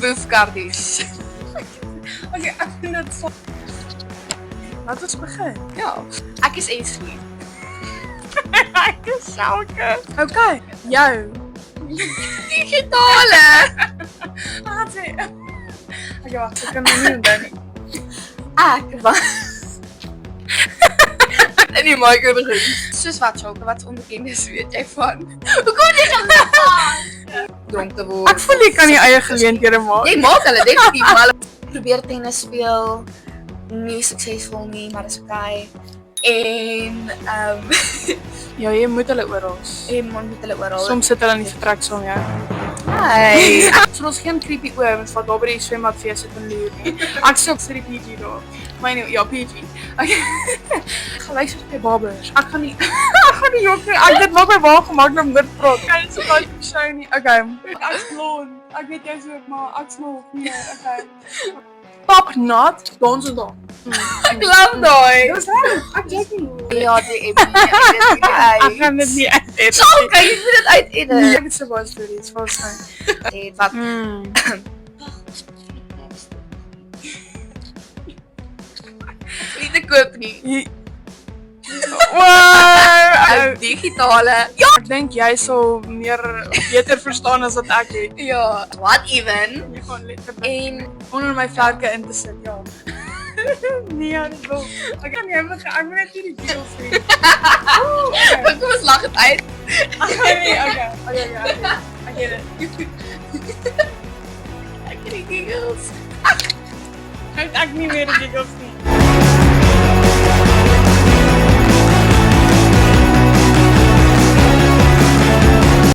Boefkardies. Okay, ek vind dit so. Laat ons begin. Ja, ek is Eslie. Ek is Sjoeke. Okay, jou. Digitale. Wat sê? Okay, wag, ek kan my nie onthou nie. Ek was in die microfoon. Soos wat Sjoeke, wat onbekendes weet jy van? Hoe kom jy gaan dronk te word? Ek voel jy kan nie eie geleenthede maak. Jy maak hulle definitief, maar hulle probeer tennis speel. Nie suksesvol nie, maar dis okay. En Ja, jy moet hulle oral. en man moet hulle oral. Soms sit hulle in die vertrek saam jou. Hey. So ons geen creepy ooms wat daar by die swembad vir jou sit en loer nie. Ek sê op sy PG daar. Maar nee, ja, PG. Ek gaan luister by Babers. Ek gaan nie jok nie. Ek dit maak my waar gemaak om dit praat. Kan dit so baie show nie. Okay. Ek's blond. Ek weet jy so maar ek's nog nee, okay. Pap nat, dan so dan. Ek love daai. Dis reg. Ek weet nie. Ja, die MB. Ek gaan dit nie uit. Sjoeke, jy moet dit uit Nee, edit. ek het so baie stories vir sy. Dit wat nie te koop nie. Wow! Digitale. Ja, ek dink jy sal beter verstaan as wat ek het. Ja, what even? Jy gaan letterlik En onder my vlerke in te sit, ja. Nee, dit wil. Ek kan nie meer ek moet net hierdie deel sien. kom ons lag dit uit. Okay. Ek get it. Ek het die giggles. Ek nie meer die giggles nie.